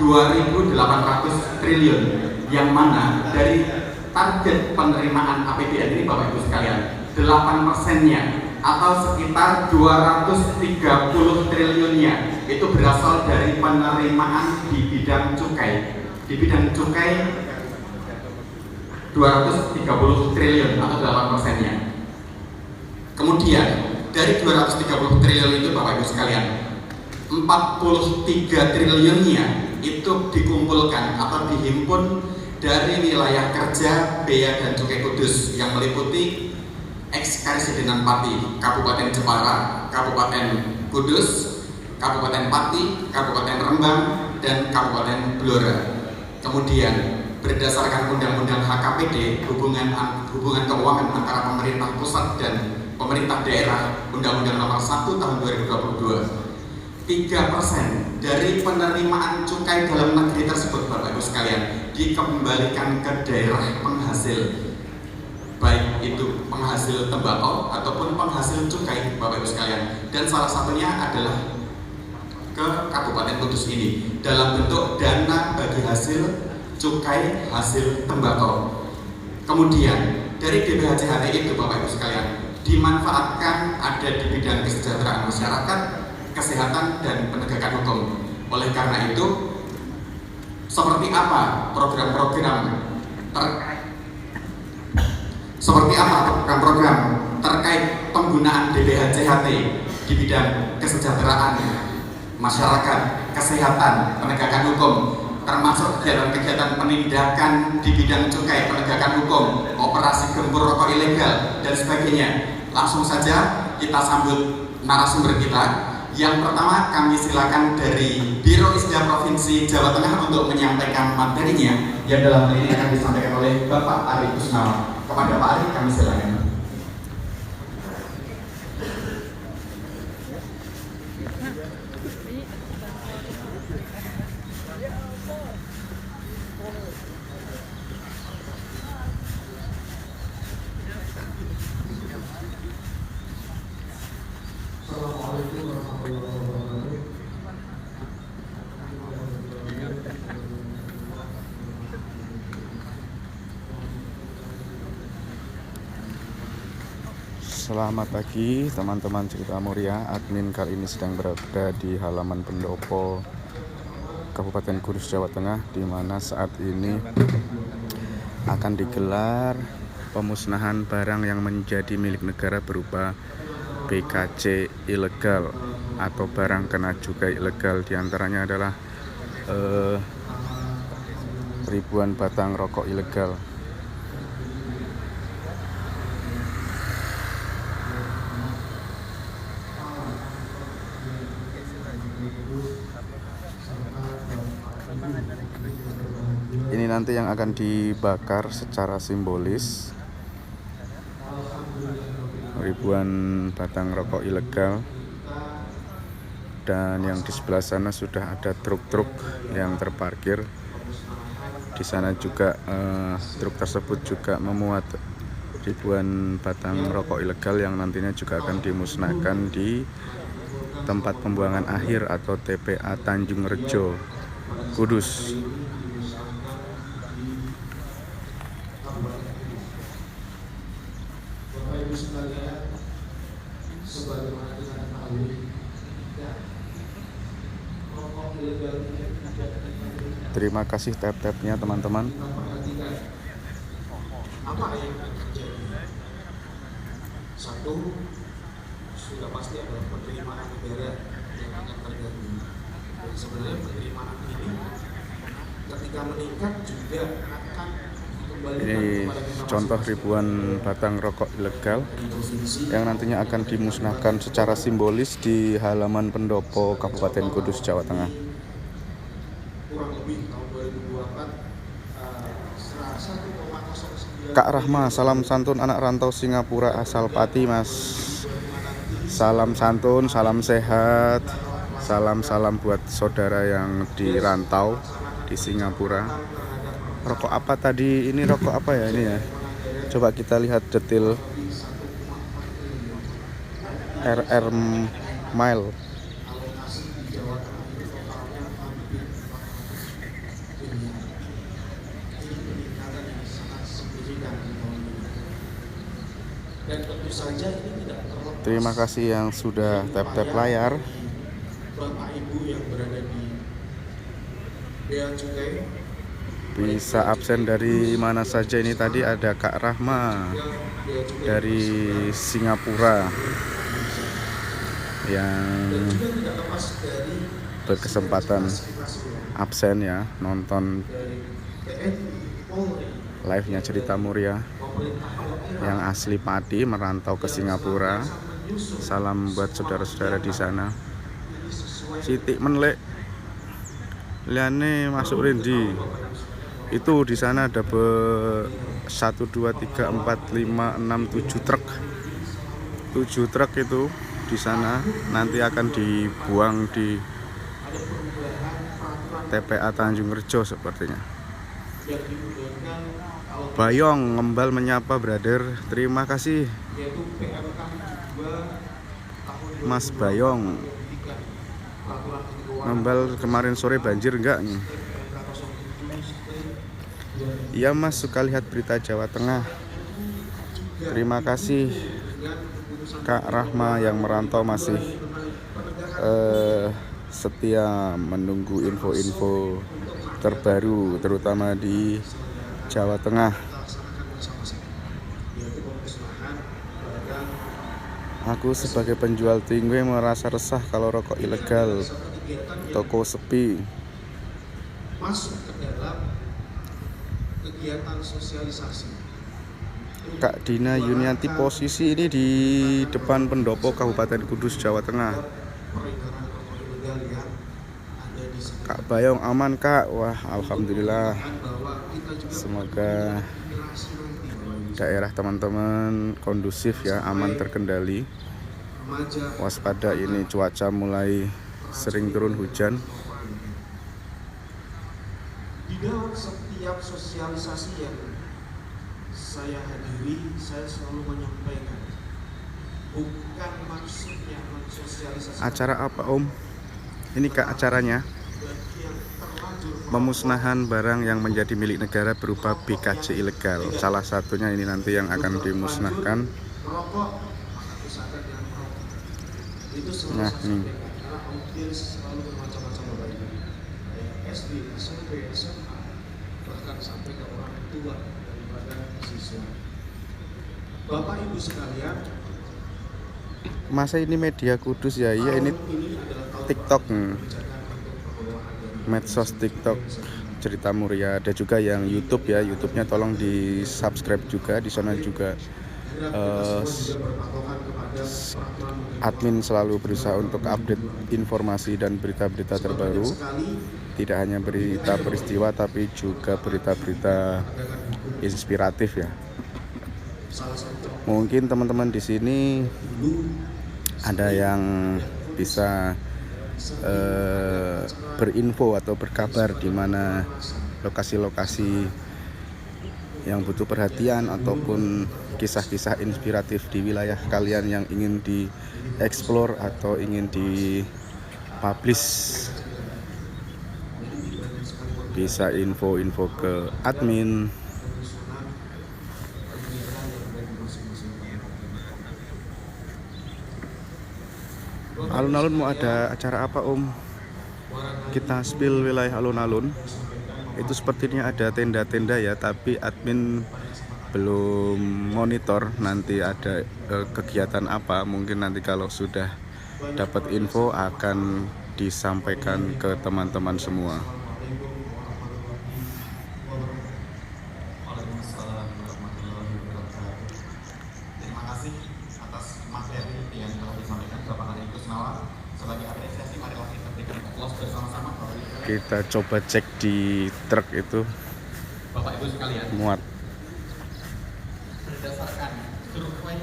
2.800 triliun, yang mana dari target penerimaan APBN ini Bapak Ibu sekalian 8%-nya atau sekitar 230 triliunnya itu berasal dari penerimaan di bidang cukai. Di bidang cukai 230 triliun atau 8%-nya. Kemudian dari 230 triliun itu Bapak Ibu sekalian, 43 triliunnya itu dikumpulkan atau dihimpun dari wilayah kerja Bea dan Cukai Kudus yang meliputi Eks-Karisidenan Pati, Kabupaten Jepara, Kabupaten Kudus, Kabupaten Pati, Kabupaten Rembang, dan Kabupaten Blora. Kemudian berdasarkan Undang-Undang HKPD, hubungan keuangan antara pemerintah pusat dan pemerintah daerah, Undang-Undang Nomor 1 Tahun 2022, 3% dari penerimaan cukai dalam negeri tersebut Bapak Ibu sekalian dikembalikan ke daerah penghasil, baik itu penghasil tembakau ataupun penghasil cukai Bapak Ibu sekalian, dan salah satunya adalah ke Kabupaten Kudus ini dalam bentuk dana bagi hasil cukai hasil tembakau. Kemudian dari DBHCHT itu Bapak Ibu sekalian dimanfaatkan ada di bidang kesejahteraan masyarakat, kesehatan, dan penegakan hukum. Oleh karena itu, seperti apa program-program terkait penggunaan DBHCHT di bidang kesejahteraan masyarakat, kesehatan, penegakan hukum, termasuk kegiatan-kegiatan penindakan di bidang cukai, penegakan hukum, operasi gempur rokok ilegal, dan sebagainya. Langsung saja kita sambut narasumber kita. Yang pertama kami silakan dari Biro Isda Provinsi Jawa Tengah untuk menyampaikan materinya, yang dalam hal ini akan disampaikan oleh Bapak Ari Kusnawa. Kepada Pak Ari kami silakan. Selamat pagi teman-teman Cerita Muria. Admin kali ini sedang berada di halaman pendopo Kabupaten Kudus, Jawa Tengah, di mana saat ini akan digelar pemusnahan barang yang menjadi milik negara berupa BKC ilegal atau barang kena cukai ilegal. Di antaranya adalah ribuan batang rokok ilegal. Ini nanti yang akan dibakar secara simbolis, ribuan batang rokok ilegal. Dan yang di sebelah sana sudah ada truk-truk yang terparkir. Di sana juga truk tersebut juga memuat ribuan batang rokok ilegal yang nantinya juga akan dimusnahkan di tempat pembuangan akhir atau TPA Tanjung Rejo, Kudus. Terima kasih tab-tabnya teman-teman. Apa yang akan terjadi? Satu, sudah pasti adalah penerimaan negara yang akan terjadi. Dan sebenarnya penerimaan ini ketika meningkat juga akan Ini contoh ribuan batang rokok ilegal yang nantinya akan dimusnahkan secara simbolis di halaman pendopo Kabupaten Kudus, Jawa Tengah. kurang lebih tahun 2024 1,09. Kak Rahma, salam santun anak rantau Singapura asal Pati, Mas. Salam santun, salam sehat, salam buat saudara yang di rantau di Singapura. Rokok apa tadi? Ini rokok apa ya ini ya? Coba kita lihat detail. RR Mile. Terima kasih yang sudah tap-tap layar. Bapak Ibu yang berada di Bea Cukai, Bisa absen dari mana saja. Ini tadi ada Kak Rahma Bea Cukai dari Singapura yang dan juga tidak lepas dari berkesempatan aspirasi absen ya, nonton dari TNI, Polri, live-nya Cerita Muria pemerintah daerah yang asli Pati merantau ke Singapura. Salam buat saudara-saudara di sana. Siti menlek liane masuk Rendi. Itu di sana ada 1 2 3 4 5 6 7 truk. 7 truk itu di sana nanti akan dibuang di TPA Tanjung Rejo sepertinya. Bayong ngembal menyapa brother. Terima kasih Mas Bayong. Ngembal kemarin sore banjir enggak nih? Iya Mas, suka lihat berita Jawa Tengah. Terima kasih Kak Rahma yang merantau masih setia menunggu info-info terbaru terutama di Jawa Tengah. Aku sebagai penjual tingwe merasa resah kalau rokok ilegal, toko sepi. masuk ke dalam kegiatan sosialisasi. Kak Dina Yunianti posisi ini di depan pendopo Kabupaten Kudus, Jawa Tengah. Peredaran rokok ilegal yang ada di sekitar Kak Bayong aman Kak? Wah alhamdulillah. bahwa kita juga Semoga aspirasi nanti daerah teman-teman kondusif ya, aman terkendali. remaja Waspada ini cuaca mulai sering turun hujan. di dalam setiap sosialisasi yang saya hadiri, saya selalu menyampaikan bukan maksudnya mensosialisasi Acara apa Om? Ini Kak acaranya bagi yang terlanjur pemusnahan barang yang menjadi milik negara berupa BKJ ilegal. Salah satunya ini nanti yang akan dimusnahkan. merokok, maka usahakan jangan merokok. Itu selalu Nah, saya nih. sampaikan karena audiens selalu bermacam-macam Bapak Ibu. Baik SD, SMP, SMA, bahkan sampai ke orang tua daripada siswa. Bapak Ibu sekalian, Masa ini media Kudus ya? Iya ini tahun ini adalah tahun TikTok, kebijakan untuk pengelolaan dana medsos TikTok Cerita Muria. Ada juga yang YouTube ya, YouTube-nya tolong di subscribe juga. Di sana juga admin selalu berusaha untuk update informasi dan berita-berita terbaru. Tidak hanya berita peristiwa tapi juga berita-berita inspiratif ya. Mungkin teman-teman di sini ada yang bisa berinfo atau berkabar di mana lokasi-lokasi yang butuh perhatian ataupun kisah-kisah inspiratif di wilayah kalian yang ingin dieksplor atau ingin dipublish. Bisa info-info ke admin. Alun-alun mau ada acara apa Om? Kita spill wilayah alun-alun. Itu sepertinya ada tenda-tenda ya, tapi admin belum monitor nanti ada kegiatan apa. Mungkin nanti kalau sudah dapat info akan disampaikan ke teman-teman semua. Terima kasih atas materi yang telah disampaikan Bapak Hari Kusnawa. Sebagai apresiasi, marilah kita berikan aplaus bersama-sama. Kita coba cek di truk itu Bapak Ibu sekalian, muat. berdasarkan survei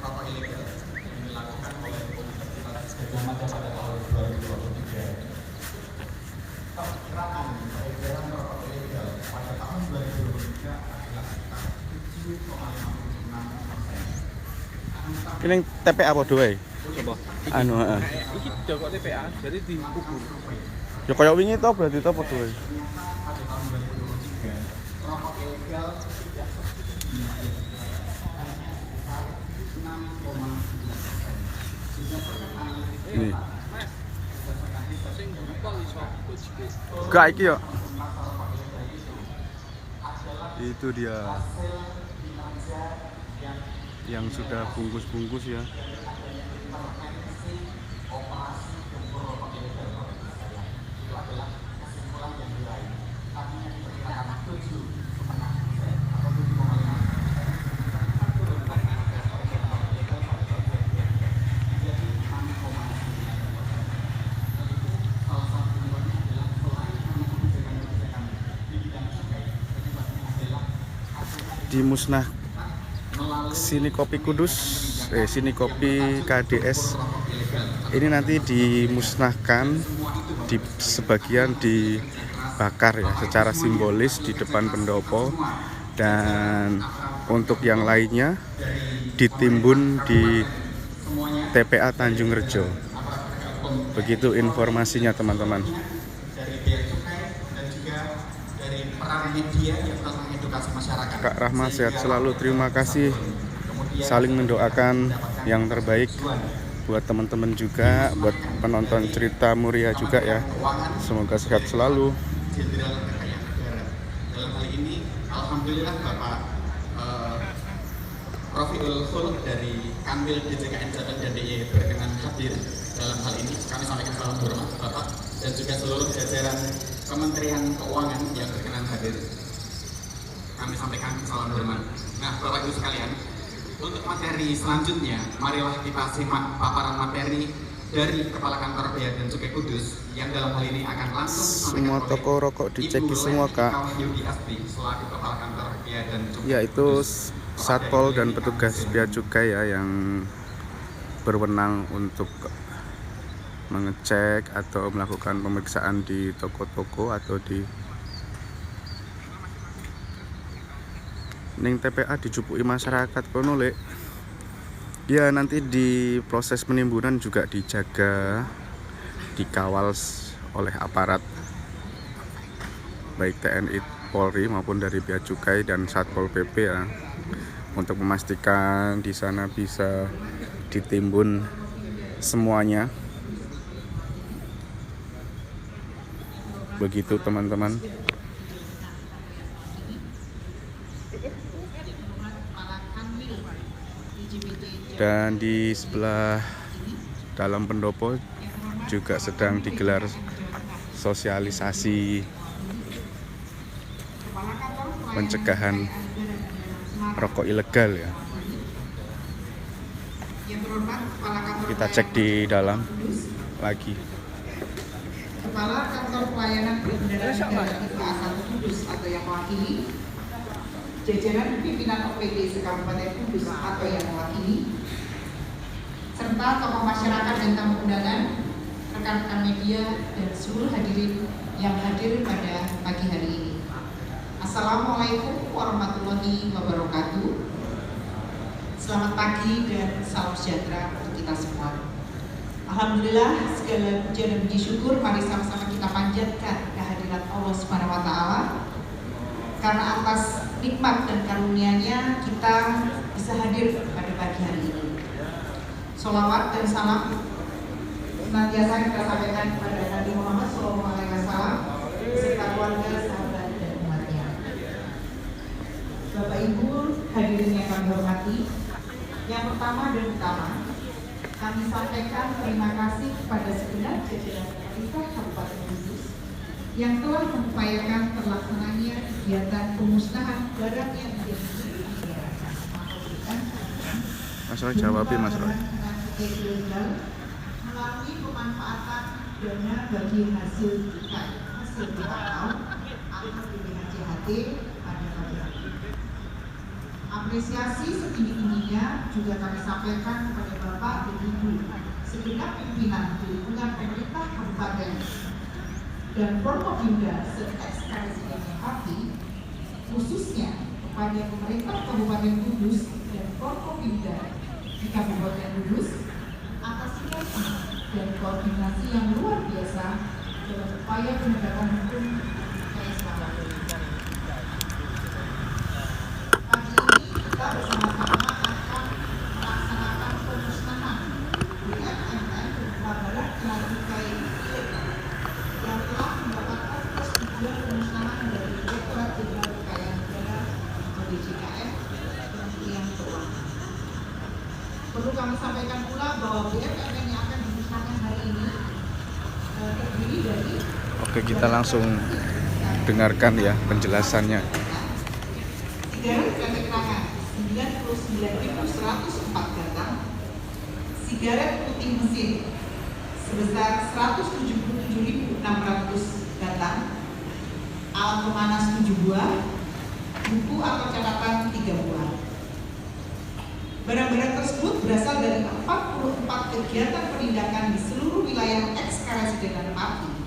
rokok ilegal yang dilakukan oleh Universitas Gadjah Mada pada tahun 2023, perkiraan peredaran rokok ilegal pada tahun 2023 adalah sekitar 7,56%. Ini TPA apa doe? Coba. Anu heeh. Iki joko TPA, jadi dikubur. Ya kaya wingi to berarti to apa doe? Pada tahun 2023, rokok ilegal tidak Ini. Sing berupa iso kucing. Gak iki yo. Itu dia yang sudah bungkus-bungkus ya. Dimusnah sini kopi Kudus, sini kopi KDS ini nanti dimusnahkan, di sebagian dibakar ya secara simbolis di depan pendopo, dan untuk yang lainnya ditimbun di TPA Tanjung Rejo. Begitu informasinya teman-teman. Dari Bea Cukai dan juga dari peran media yang telah mengedukasi masyarakat. Kak Rahma sehat selalu, terima kasih, saling mendoakan yang terbaik buat teman-teman juga, buat penonton Cerita Muria juga ya, semoga sehat selalu. Jenderal Kekayaan Negara. Dalam hal ini, alhamdulillah Bapak Rofiul Khulq dari Kanwil DJKN Jateng dan DIY berkenan hadir dalam hal ini. Kami sampaikan salam hormat Bapak dan juga seluruh jajaran Kementerian Keuangan yang berkenan hadir. Kami sampaikan salam hormat. Nah, Bapak Ibu sekalian, untuk materi selanjutnya, marilah kita simak paparan materi dari Kepala Kantor Bea dan Cukai Kudus yang dalam hal ini akan langsung Semua toko rokok diceki semua Kak. selaku Kepala Kantor Bea dan Cukai Ya itu Satpol dan petugas Bea Cukai ya yang berwenang untuk mengecek atau melakukan pemeriksaan di toko-toko atau di ning TPA dijupuki masyarakat kono lek. Ya nanti di proses penimbunan juga dijaga, dikawal oleh aparat baik TNI, Polri maupun dari Bea Cukai dan Satpol PP ya, untuk memastikan di sana bisa ditimbun semuanya. Begitu teman-teman. Dan di sebelah dalam pendopo juga sedang digelar sosialisasi pencegahan rokok ilegal ya. Kita cek di dalam lagi. Kepala Kantor Pelayanan Pengendara Negara IPA 1 Kudus atau yang mewakili, jajaran pimpinan OPD se-Kabupaten Kudus atau yang mewakili, serta tokoh masyarakat dan tamu undangan, rekan-rekan media dan seluruh hadirin yang hadir pada pagi hari ini. Assalamualaikum warahmatullahi wabarakatuh. Selamat pagi dan salam sejahtera untuk kita semua. Alhamdulillah, segala puja dan puji syukur mari sama-sama kita panjatkan kehadirat Allah Subhanahu wa taala. Karena atas nikmat dan karunia-Nya kita bisa hadir pada pagi hari ini. Sholawat dan salam senantiasa kita sampaikan kepada Nabi Muhammad SAW beserta keluarga, sahabat dan umatnya. Bapak Ibu hadirin yang kami hormati, yang pertama dan utama kami sampaikan terima kasih kepada segenap jajaran pemerintah Kabupaten Kudus yang telah mengupayakan terlaksananya kegiatan pemusnahan barang yang menjadi Mas Roy jawabin Mas Roy. Melalui pemanfaatan dana bagi hasil bakau atau BPHJHT pada pagi hari. Apresiasi setinggi-tingginya juga kami sampaikan kepada Bapak dan Ibu segenap pimpinan di lingkungan pemerintah kabupaten dan Forkopimda serta ekskalisi MHP, khususnya kepada pemerintah Kabupaten Kudus dan Forkopimda di Kabupaten Kudus atas sinergi dan koordinasi yang luar biasa dalam upaya penegakan hukum keislaman. Pagi ini kita bersama-sama akan melaksanakan pemusnahan dengan Oke, kita langsung dengarkan ya penjelasannya. Sigaret keterangan 99.104 batang, sigaret putih mesin sebesar 177.600 batang, alat pemanas 7 buah, buku atau catatan 3 buah. Barang-barang tersebut berasal dari 44 kegiatan penindakan di seluruh wilayah eks-Karesidenan Pati,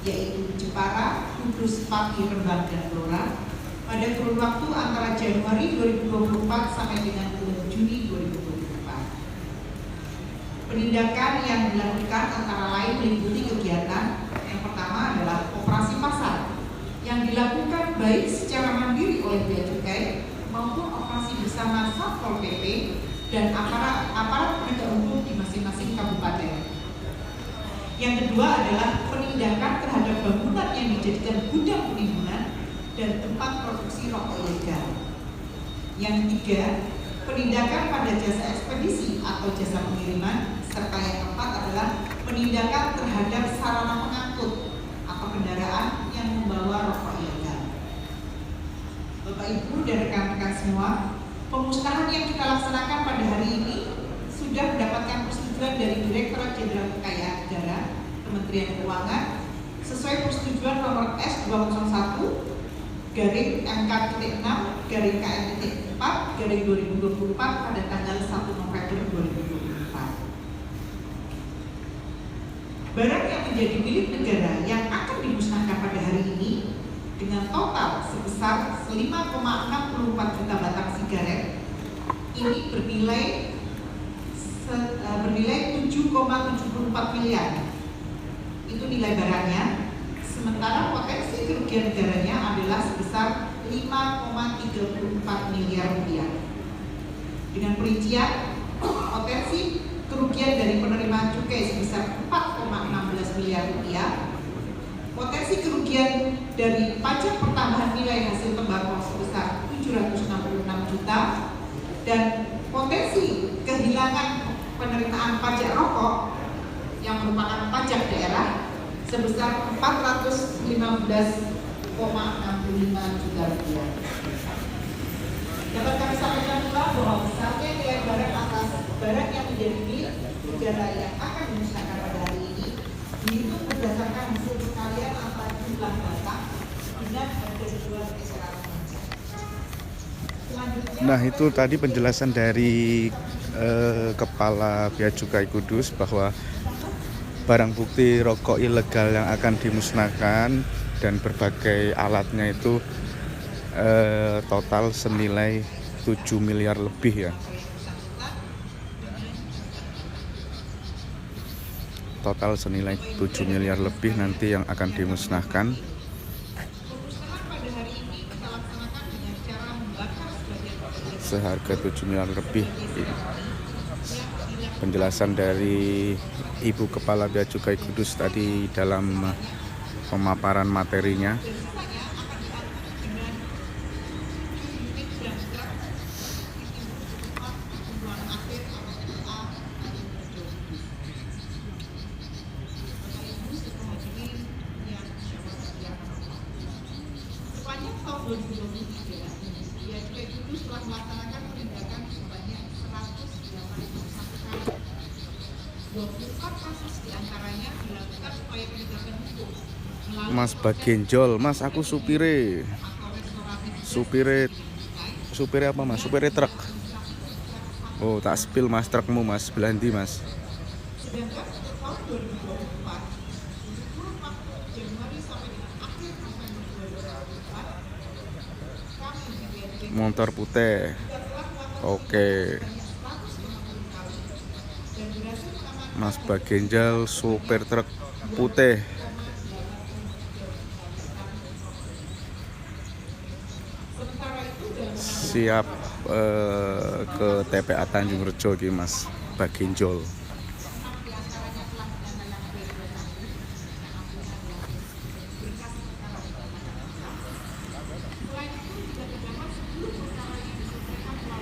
yaitu Jepara, Kudus, Pati, Rembang, dan Blora pada kurun waktu antara Januari 2024 sampai dengan bulan Juni 2024. Penindakan yang dilakukan antara lain meliputi kegiatan yang pertama adalah operasi pasar yang dilakukan baik secara mandiri oleh Bea Cukai maupun operasi bersama Satpol PP dan aparat penegak hukum di masing-masing kabupaten. Yang kedua adalah penindakan terhadap bangunan yang dijadikan gudang penimbunan dan tempat produksi rokok ilegal. Yang ketiga, penindakan pada jasa ekspedisi atau jasa pengiriman, serta yang keempat adalah penindakan terhadap sarana pengangkut atau kendaraan yang membawa rokok ilegal. Bapak Ibu dan rekan-rekan semua, pemusnahan yang kita laksanakan pada hari ini sudah mendapatkan persetujuan dari Direktorat Jenderal Kekayaan Negara, Kementerian Keuangan, sesuai persetujuan nomor S201 garing MK.6 garing 2024 pada tanggal 1 November 2024. Barang yang menjadi milik negara yang akan dimusnahkan pada hari ini dengan total sebesar 5,64 juta batang sigaret ini bernilai 7,74 miliar. Itu nilai barangnya. Sementara potensi kerugian negaranya adalah sebesar 5,34 miliar rupiah. Dengan perincian, potensi kerugian dari penerimaan cukai sebesar 4,16 miliar rupiah, potensi kerugian dari pajak pertambahan nilai hasil tembakau sebesar 766 juta, dan potensi kehilangan penerimaan pajak rokok yang merupakan pajak daerah sebesar 415,65 juta rupiah. Dapat kami sampaikan pula bahwa besarnya nilai barang atas barang yang menjadi milik negara yang akan dimusnahkan pada hari ini dihitung berdasarkan hasil perkalian antara jumlah batang dengan harga jual eceran pajak. Nah, itu tadi penjelasan dari Kepala Bea Cukai Kudus bahwa barang bukti rokok ilegal yang akan dimusnahkan dan berbagai alatnya itu total senilai 7 miliar lebih ya. Total senilai 7 miliar lebih nanti yang akan dimusnahkan. Seharga 7 miliar lebih. Penjelasan dari Ibu Kepala Bea Cukai Kudus tadi dalam pemaparan materinya. Sepanjang tahun 2023, Bea Cukai Kudus telah melaksanakan penindakan sebanyak 181 kali. 24 kasus diantaranya dilakukan upaya penegakan hukum. Mas Bagenjol, Mas, aku supire apa Mas? Supire truk. Oh, tak spill Mas trukmu Mas, sebelah ndi Mas? Sedangkan untuk tahun 2024, untuk kurun waktu Januari sampai dengan akhir November 2024, kami di Bea Cukai Motor putih. Oke. Mas Bagenjal supir truk putih. Siap ke TPA Tanjung Rejo iki Mas Bagenjol.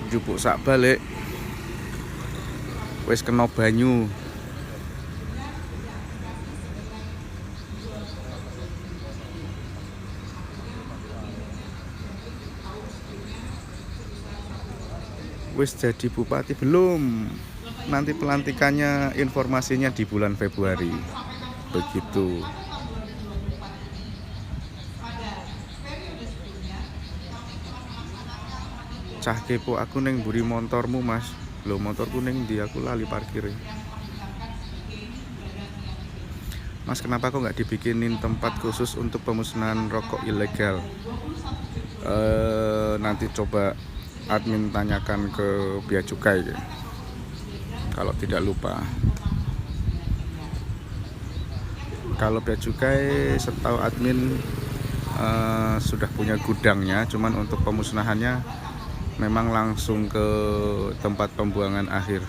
Jupuk sak balik wis kena banyu. Wis jadi bupati belum? Nanti pelantikannya informasinya di bulan Februari. Begitu. Cah kepo aku neng mburi motormu mas. Lho motorku neng ndi aku lali parkir. Mas kenapa kok nggak dibikinin tempat khusus untuk pemusnahan rokok ilegal? Nanti coba admin tanyakan ke Bea Cukai ya. Kalau tidak lupa. Kalau Bea Cukai setahu admin sudah punya gudangnya, cuman untuk pemusnahannya memang langsung ke tempat pembuangan akhir.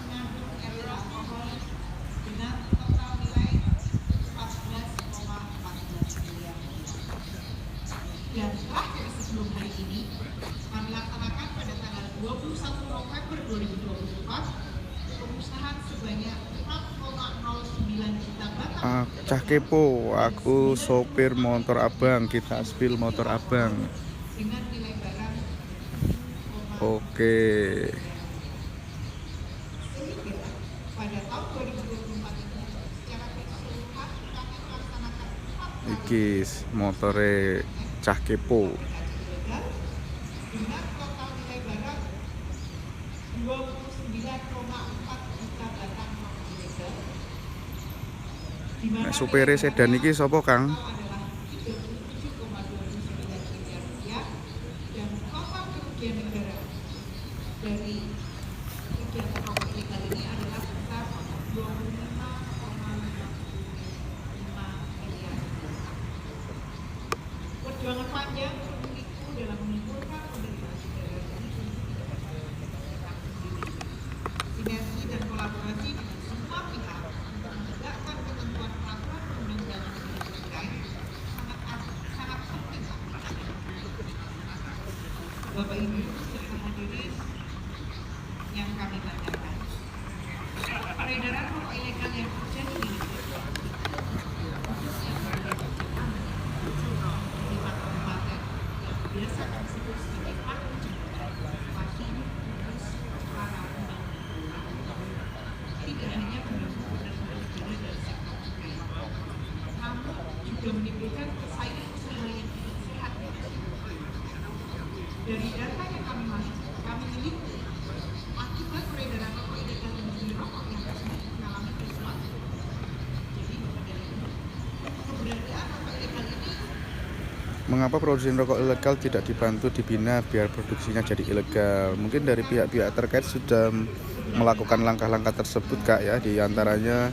Dan terakhir sebelum hari ini kami laksanakan pada tanggal 21 November 2024 pemusnahan sebanyak 4,09 juta batang. Cah kepo, aku sopir motor abang, kita spill motor abang. Dengan nilai barang Oke. sehingga pada tahun 2024 ini secara keseluruhan kami melaksanakan 4 Iki motore cah kepo. ilegal dengan total nilai barang 29,4 juta batang ilegal. Di mana Nek supire sedan iki sapa, Kang? adalah 37,29 miliar rupiah dan total kerugian negara dari kegiatan rokok ilegal ini adalah sebesar 25,55 miliar. Perjuangan panjang pemilikku dalam menimbulkan penderitaan negara ini sinergi dan kolaborasi dengan semua pihak untuk menegakkan ketentuan peraturan perundang-undangan terkait sangat penting. Bapak Ibu serta hadirin yang kami banggakan, peredaran rokok ilegal yang terjadi di Indonesia yang berada di 5 kabupaten yang biasa disebut sebagai Paku Jember, Pati, Kudus, Jepara, tidak hanya mengganggu benar-benar negara dari sektor terkait, namun juga menimbulkan persaingan usaha yang tidak sehat. Dari data yang kami miliki, akibat peredaran rokok ilegal dan beli rokok yang tersebut mengalami fluktuasi. Jadi keberadaan rokok ilegal ini Mengapa produsen rokok ilegal tidak dibantu dibina biar produksinya jadi ilegal? Mungkin dari pihak-pihak terkait sudah melakukan langkah-langkah tersebut Kak ya, diantaranya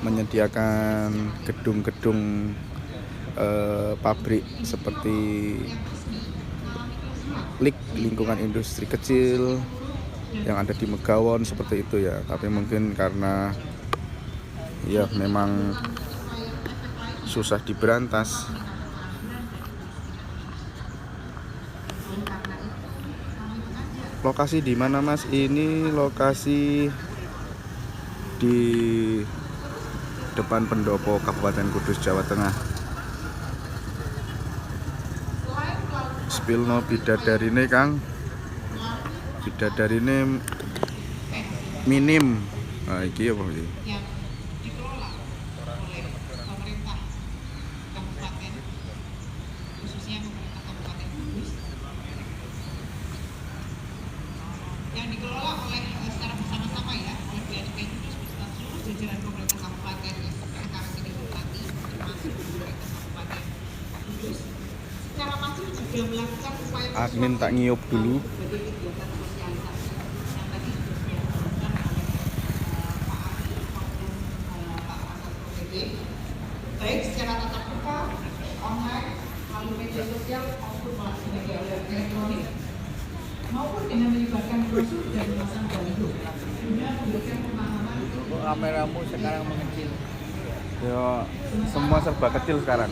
menyediakan gedung-gedung pabrik seperti lingkungan industri kecil yang ada di Megawon seperti itu ya. Tapi mungkin karena ya memang susah diberantas. Lokasi di mana Mas? Ini lokasi di depan pendopo Kabupaten Kudus, Jawa Tengah. Spilno bidadarine Kang. Bidadarine minim. Nah, iki apa iki? yang dikelola oleh pemerintah kabupaten, khususnya pemerintah Kabupaten Kudus, yang dikelola oleh secara bersama-sama ya oleh Bea Cukai Kudus beserta seluruh jajaran pemerintah kabupaten yang sekarang ini berlatih, termasuk pemerintah Kabupaten Kudus, secara masif juga melakukan upaya Admin tak ngiup dulu. berbagai kegiatan sosialisasi yang tadi sudah dilakukan oleh Pak Ari maupun Pak Kasat PB, baik secara tatap muka, online, melalui media sosial maupun melalui media elektronik, maupun dengan melibatkan brosur dan memasang baliho guna memberikan pemahaman. Kameramu sekarang mengecil. Yo, semua serba kecil sekarang.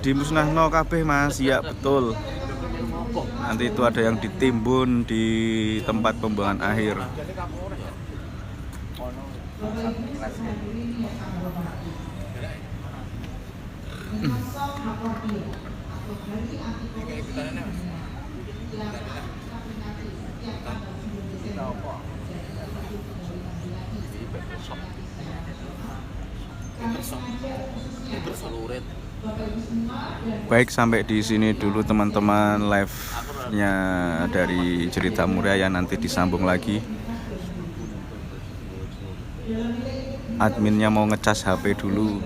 Dimusnahno kabeh Mas, ya betul. Nanti itu ada yang ditimbun di tempat pembuangan akhir. menyosong akordio atau dari anti korupsi yang kita peringati setiap tanggal 10 Desember. Baik, sampai di sini dulu teman-teman live-nya dari Cerita Muria ya, nanti disambung lagi. Adminnya mau ngecas HP dulu.